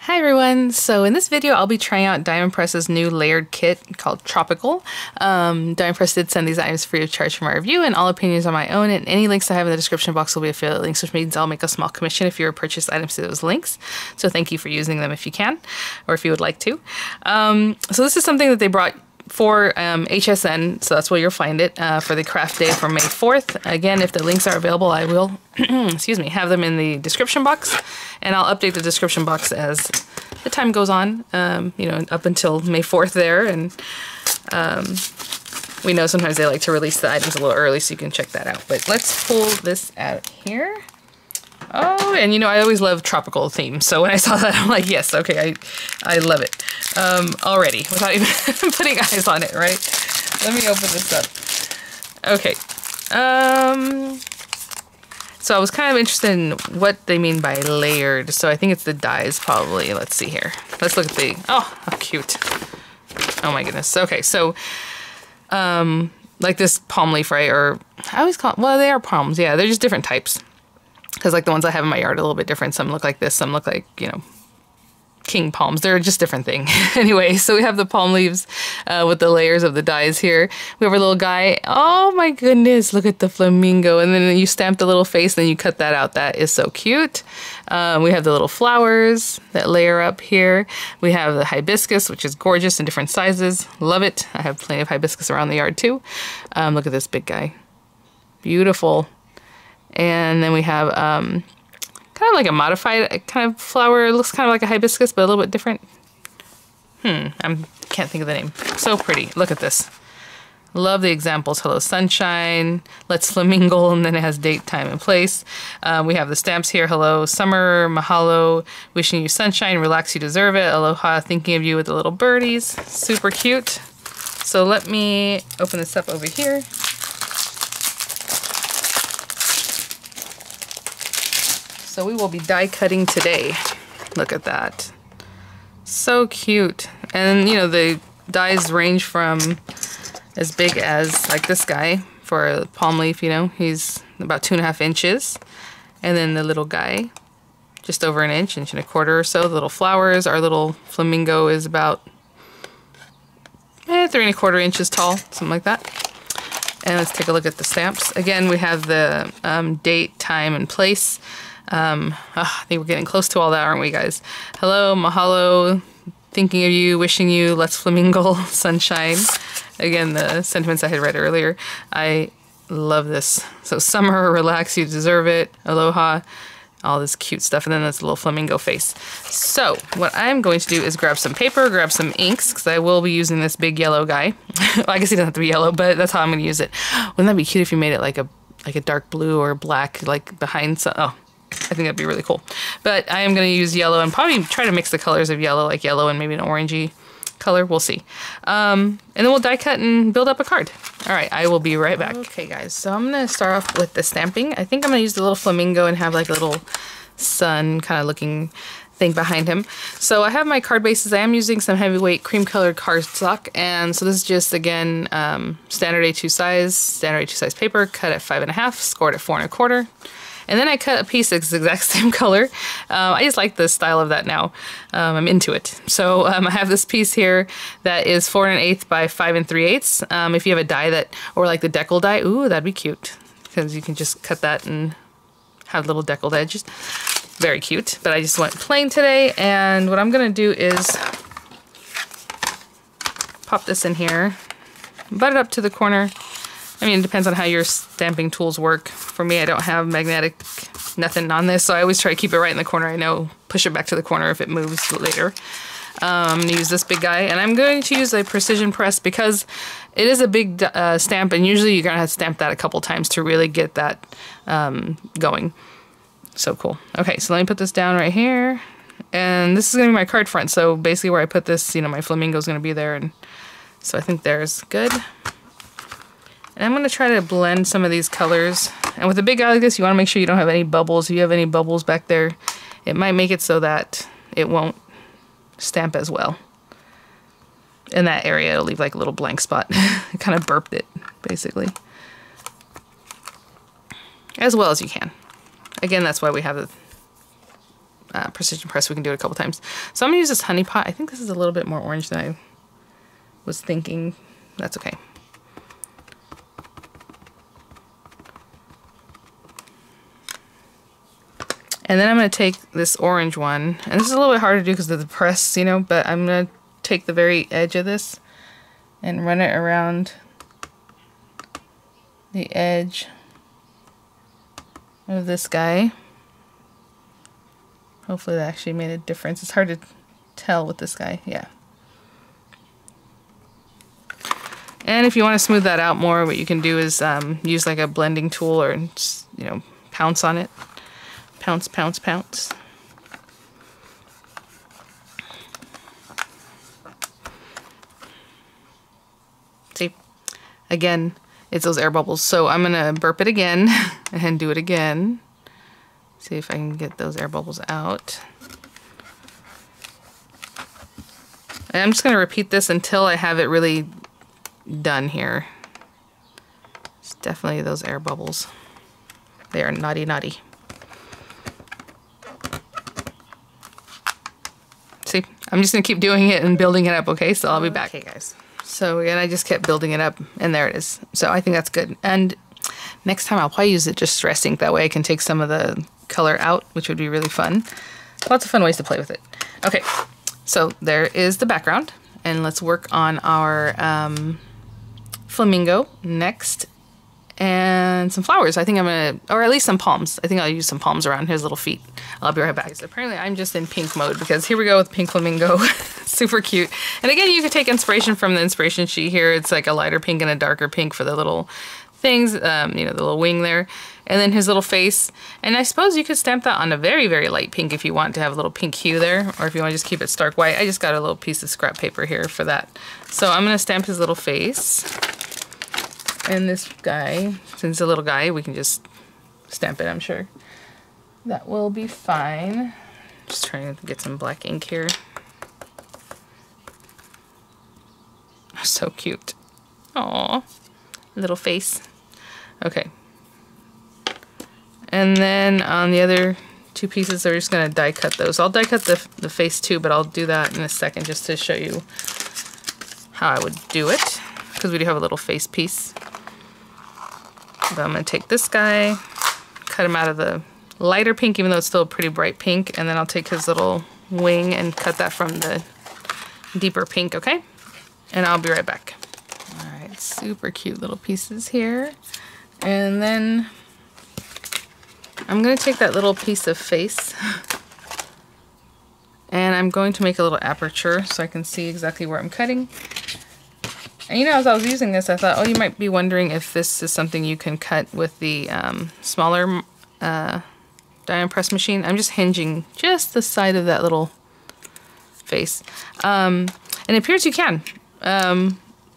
Hi everyone! So in this video I'll be trying out Diamond Press's new layered kit called Tropical. Diamond Press did send these items free of charge for my review, and all opinions are my own, and any links I have in the description box will be affiliate links, which means I'll make a small commission if you purchase items through those links. So thank you for using them if you can, or if you would like to. So this is something that they brought for HSN, so that's where you'll find it for the craft day for May 4th. Again, if the links are available, I will excuse me, have them in the description box, and I'll update the description box as the time goes on, you know, up until May 4th there, and we know sometimes they like to release the items a little early, so you can check that out. But let's pull this out here. Oh, and you know, I always love tropical themes, so when I saw that, I'm like, yes, okay, I love it already, without even putting eyes on it, right? Let me open this up. Okay, so I was kind of interested in what they mean by layered, so I think it's the dyes probably. Let's see here. Let's look at the, oh, how cute. Oh my goodness. Okay, so, like this palm leaf, right, or I always call it, well, they are palms, yeah, they're just different types. Because like the ones I have in my yard are a little bit different. Some look like this, some look like, you know, king palms. They're just different thing. Anyway, so we have the palm leaves with the layers of the dyes here. We have our little guy. Oh my goodness, look at the flamingo. And then you stamp the little face, and then you cut that out. That is so cute. We have the little flowers that layer up here. We have the hibiscus, which is gorgeous in different sizes. Love it. I have plenty of hibiscus around the yard too. Look at this big guy. Beautiful. And then we have kind of like a modified kind of flower. It looks kind of like a hibiscus, but a little bit different. I can't think of the name. So pretty. Look at this. Love the examples. Hello Sunshine, Let's Flamingo, and then it has date, time, and place. We have the stamps here. Hello Summer, Mahalo, wishing you sunshine, relax, you deserve it. Aloha, thinking of you with the little birdies. Super cute. So let me open this up over here. So we will be die cutting today. Look at that. So cute. And you know, the dies range from as big as like this guy for a palm leaf, you know, he's about 2.5 inches. And then the little guy, just over an inch, inch and a quarter or so. The little flowers, our little flamingo is about 3¼ inches tall, something like that. And let's take a look at the stamps. Again, we have the date, time, and place. I think we're getting close to all that, aren't we, guys? Hello, mahalo, thinking of you, wishing you, let's flamingo, sunshine. Again, the sentiments I had read earlier. I love this. So summer, relax, you deserve it. Aloha, all this cute stuff, and then this little flamingo face. So what I'm going to do is grab some paper, grab some inks, because I will be using this big yellow guy. Well, I guess he doesn't have to be yellow, but that's how I'm going to use it. Wouldn't that be cute if you made it like a dark blue or black, like behind some, oh. I think that'd be really cool. But I am going to use yellow and probably try to mix the colors of yellow, like yellow and maybe an orangey color. We'll see. And then we'll die cut and build up a card. All right, I will be right back. Okay, guys, so I'm going to start off with the stamping. I think I'm going to use the little flamingo and have like a little sun kind of looking thing behind him. So I have my card bases. I am using some heavyweight cream colored cardstock, and so this is just, again, standard A2 size paper, cut at 5.5, scored at 4¼ And then I cut a piece that's the exact same color. I just like the style of that now. I'm into it. So I have this piece here that is 4 1/8 by 5 3/8. If you have a die that, or like the decal die, ooh, that'd be cute. Because you can just cut that and have little deckled edges. Very cute. But I just went plain today. And what I'm going to do is pop this in here, butt it up to the corner. I mean, it depends on how your stamping tools work. For me, I don't have magnetic nothing on this, so I always try to keep it right in the corner. I know, push it back to the corner if it moves later. I'm going to use this big guy, and I'm going to use a precision press because it is a big stamp, and usually you're going to have to stamp that a couple times to really get that going. So cool. Okay, so let me put this down right here, and this is going to be my card front, so basically where I put this, you know, my flamingo is going to be there, and so I think there's good. And I'm going to try to blend some of these colors. And with a big guy like this, you want to make sure you don't have any bubbles. If you have any bubbles back there, it might make it so that it won't stamp as well. In that area, it'll leave like a little blank spot. I kind of burped it, basically. As well as you can. Again, that's why we have precision press, we can do it a couple times. So I'm gonna use this honey pot. I think this is a little bit more orange than I was thinking. That's okay. And then I'm going to take this orange one, and this is a little bit hard to do because of the press, you know, but I'm going to take the very edge of this and run it around the edge of this guy. Hopefully that actually made a difference. It's hard to tell with this guy, yeah. And if you want to smooth that out more, what you can do is use like a blending tool or just, you know, pounce on it. Pounce, pounce, pounce. See, again, it's those air bubbles. So I'm gonna burp it again and do it again. See if I can get those air bubbles out. And I'm just gonna repeat this until I have it really done here. It's definitely those air bubbles. They are naughty, naughty. See, I'm just gonna keep doing it and building it up, okay? So I'll be back. Okay, guys. So again, I just kept building it up, and there it is. So I think that's good. And next time I'll probably use it just stress ink. That way I can take some of the color out, which would be really fun. Lots of fun ways to play with it. Okay, so there is the background, and let's work on our flamingo next. And some flowers. I think I'm gonna, or at least some palms. I think I'll use some palms around his little feet. I'll be right back. So apparently I'm just in pink mode because here we go with pink flamingo. Super cute. And again, you could take inspiration from the inspiration sheet here. It's like a lighter pink and a darker pink for the little things, you know, the little wing there. And then his little face. And I suppose you could stamp that on a very, very light pink if you want to have a little pink hue there, or if you want to just keep it stark white. I just got a little piece of scrap paper here for that. So I'm gonna stamp his little face. And this guy, since it's a little guy, we can just stamp it, I'm sure. That will be fine. Just trying to get some black ink here. So cute. Aww. Little face. Okay. And then on the other two pieces, we're just going to die cut those. I'll die cut the face too, but I'll do that in a second just to show you how I would do it. Because we do have a little face piece. But I'm going to take this guy, cut him out of the lighter pink, even though it's still a pretty bright pink, and then I'll take his little wing and cut that from the deeper pink, okay? And I'll be right back. Alright, super cute little pieces here. And then I'm going to take that little piece of face and I'm going to make a little aperture so I can see exactly where I'm cutting. And you know, as I was using this, I thought, oh, you might be wondering if this is something you can cut with the smaller die press machine. I'm just hinging just the side of that little face. And it appears you can.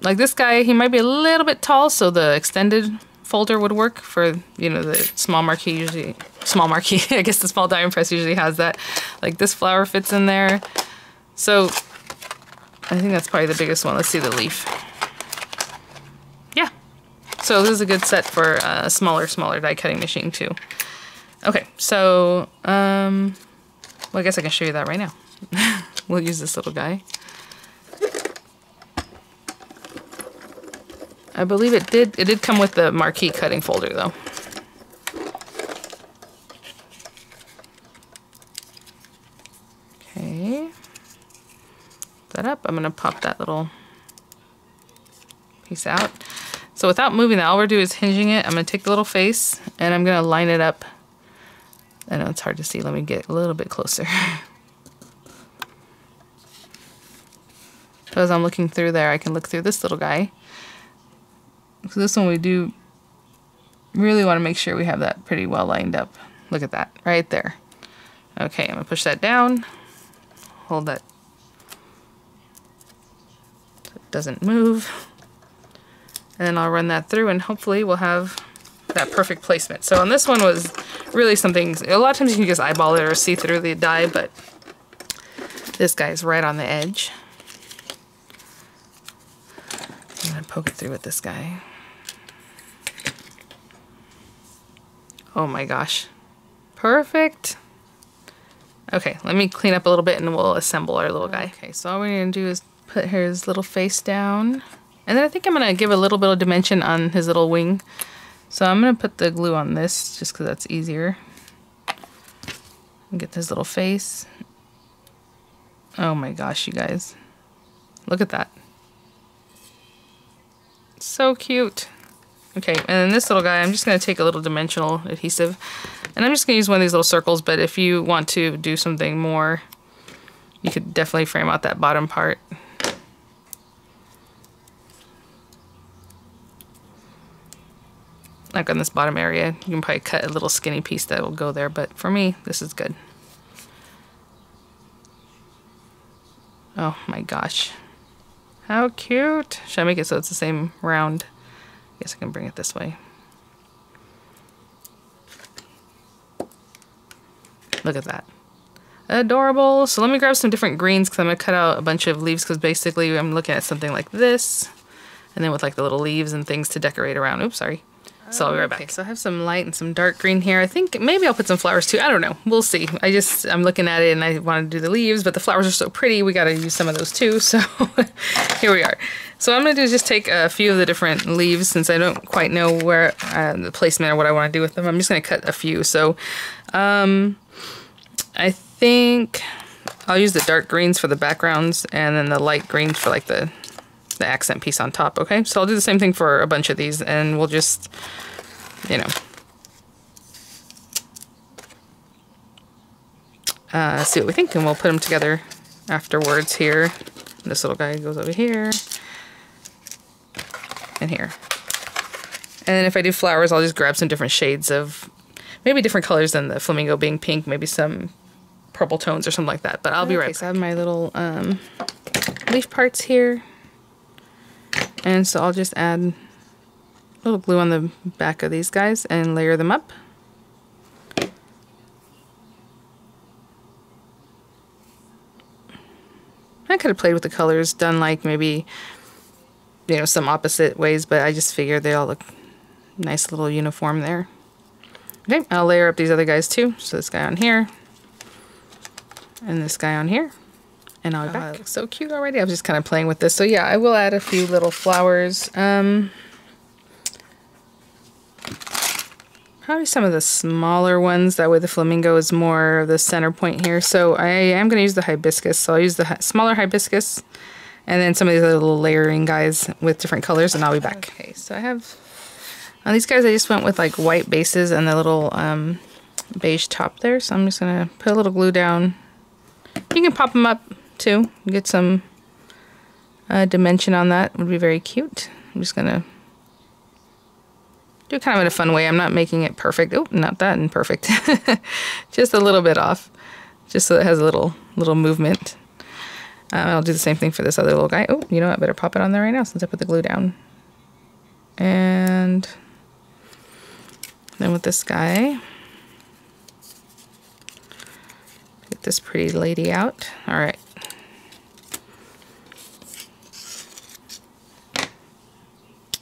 Like this guy, he might be a little bit tall, so the extended folder would work for, you know, the small marquee usually. Small marquee, I guess the small die press usually has that. Like this flower fits in there. So I think that's probably the biggest one. Let's see the leaf. Yeah. So this is a good set for a smaller die cutting machine too. Okay, so, well, I guess I can show you that right now. We'll use this little guy. I believe it did come with the marquee cutting folder though. Okay. That up. I'm gonna pop that little piece out. So without moving that, all we're doing is hinging it. I'm gonna take the little face and I'm gonna line it up. I know it's hard to see. Let me get a little bit closer. So as I'm looking through there, I can look through this little guy. So this one we do really want to make sure we have that pretty well lined up. Look at that, right there. Okay, I'm gonna push that down. Hold that so it doesn't move. And then I'll run that through and hopefully we'll have that perfect placement. So on this one was really something, a lot of times you can just eyeball it or see through the die, but this guy's right on the edge. I'm gonna poke it through with this guy. Oh my gosh. Perfect. Okay, let me clean up a little bit and we'll assemble our little guy. Okay, so all we're gonna do is put his little face down. And then I think I'm gonna give a little bit of dimension on his little wing. So I'm gonna put the glue on this just because that's easier. And get his little face. Oh my gosh, you guys. Look at that. So cute. Okay, and then this little guy, I'm just gonna take a little dimensional adhesive. And I'm just gonna use one of these little circles, but if you want to do something more, you could definitely frame out that bottom part. Like on this bottom area, you can probably cut a little skinny piece that will go there, but for me, this is good. Oh my gosh. How cute. Should I make it so it's the same round? I guess I can bring it this way. Look at that. Adorable. So let me grab some different greens because I'm going to cut out a bunch of leaves because basically I'm looking at something like this. And then with like the little leaves and things to decorate around. Oops, sorry. So I'll be right back. So I have some light and some dark green here. I think maybe I'll put some flowers too. I don't know. We'll see. I'm looking at it and I want to do the leaves, but the flowers are so pretty. We got to use some of those too. So here we are. So what I'm going to do is just take a few of the different leaves since I don't quite know where the placement or what I want to do with them. I'm just going to cut a few. So I think I'll use the dark greens for the backgrounds and then the light greens for like the accent piece on top, okay? So I'll do the same thing for a bunch of these and we'll just, you know, see what we think and we'll put them together afterwards here. This little guy goes over here and here. And then if I do flowers, I'll just grab some different shades of, maybe different colors than the flamingo being pink, maybe some purple tones or something like that, but I'll be right back. So I have my little leaf parts here. And so I'll just add a little glue on the back of these guys and layer them up. I could have played with the colors, done like maybe, you know, some opposite ways, but I just figured they all look nice little uniform there. Okay, I'll layer up these other guys too. So this guy on here and this guy on here. And I'll be back. It looks so cute already. I was just kind of playing with this. So yeah, I will add a few little flowers. Probably some of the smaller ones. That way the flamingo is more of the center point here. So I am going to use the hibiscus. So I'll use the smaller hibiscus. And then some of these other little layering guys with different colors. And I'll be back. Okay, so I have... On these guys I just went with like white bases and the little beige top there. So I'm just going to put a little glue down. You can pop them up too, get some dimension on that. Would be very cute. I'm just gonna do it kind of in a fun way. I'm not making it perfect. Oh, not that imperfect. Just a little bit off, just so it has a little movement. I'll do the same thing for this other little guy. Oh, you know what? I better pop it on there right now since I put the glue down. And then with this guy, get this pretty lady out. All right.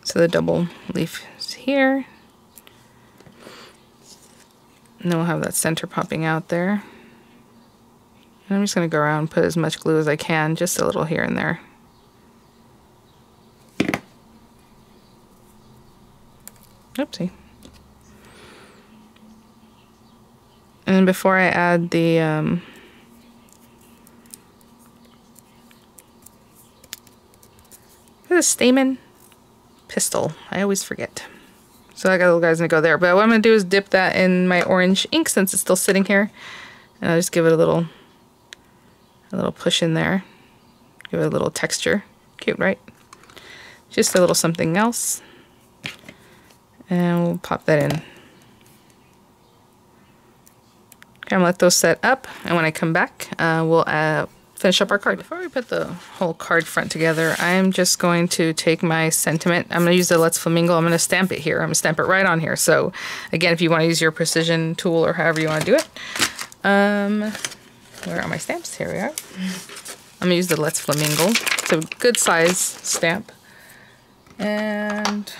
So the double leaf is here. And then we'll have that center popping out there. And I'm just going to go around and put as much glue as I can, just a little here and there. Oopsie. And then before I add the stamen? Pistil. I always forget. So that little guy's gonna go there. But what I'm gonna do is dip that in my orange ink since it's still sitting here. And I'll just give it a little push in there. Give it a little texture. Cute, right? Just a little something else. And we'll pop that in. Okay, I'm gonna let those set up. And when I come back, we'll finish up our card. Before we put the whole card front together, I'm just going to take my sentiment. I'm going to use the Let's Flamingo. I'm going to stamp it here. I'm going to stamp it right on here. So again, if you want to use your precision tool or however you want to do it. Where are my stamps? Here we are. I'm going to use the Let's Flamingo. It's a good size stamp. And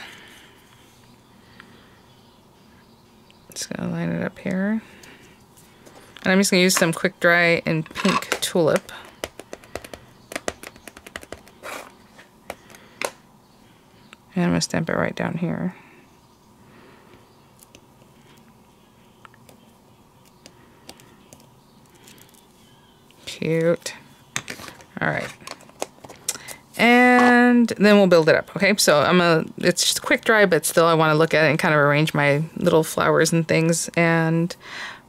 just going to line it up here. And I'm just going to use some quick dry and pink tulip. And I'm going to stamp it right down here. Cute. All right. And then we'll build it up. Okay, so it's just quick dry, but still I want to look at it and kind of arrange my little flowers and things, and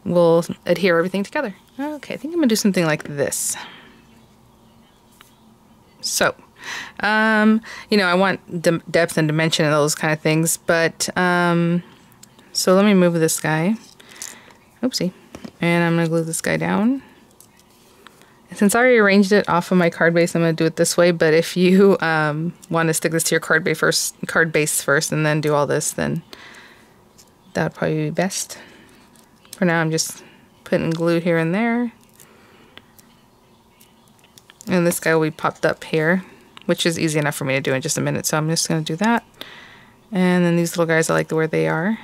we'll adhere everything together. Okay, I think I'm gonna do something like this. So, you know, I want depth and dimension and those kind of things, but, so let me move this guy. Oopsie. And I'm gonna glue this guy down. Since I already arranged it off of my card base, I'm going to do it this way, but if you want to stick this to your card base first and then do all this, then that would probably be best. For now, I'm just putting glue here and there. And this guy will be popped up here, which is easy enough for me to do in just a minute, so I'm just going to do that. And then these little guys, I like the way they are.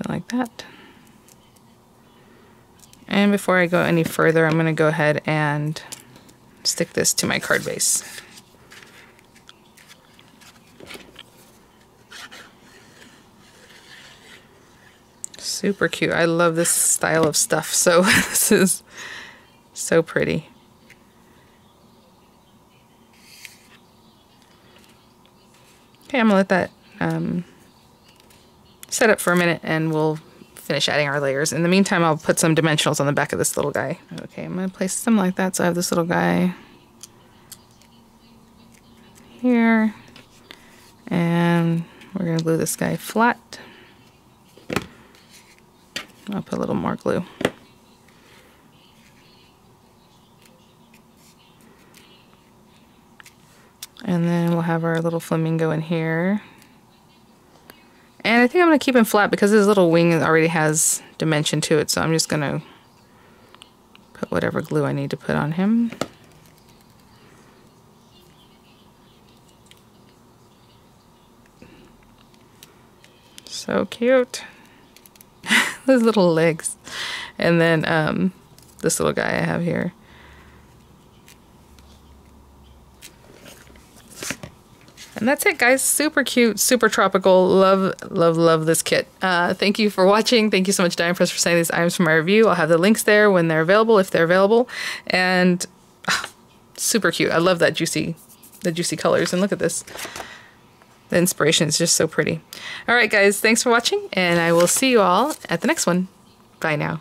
Like that. And before I go any further, I'm going to go ahead and stick this to my card base. Super cute. I love this style of stuff. So this is so pretty. Okay, I'm going to let that set up for a minute and we'll finish adding our layers. In the meantime, I'll put some dimensionals on the back of this little guy. Okay, I'm going to place them like that. So I have this little guy here, and we're going to glue this guy flat. I'll put a little more glue. And then we'll have our little flamingo in here. And I think I'm going to keep him flat because his little wing already has dimension to it, so I'm just going to put whatever glue I need to put on him. So cute. Those little legs. And then this little guy I have here. And that's it, guys. Super cute, super tropical. Love, love, love this kit. Thank you for watching. Thank you so much, Dye & Press, for sending these items for my review. I'll have the links there when they're available, if they're available. And super cute. I love the juicy colors. And look at this. The inspiration is just so pretty. All right, guys. Thanks for watching, and I will see you all at the next one. Bye now.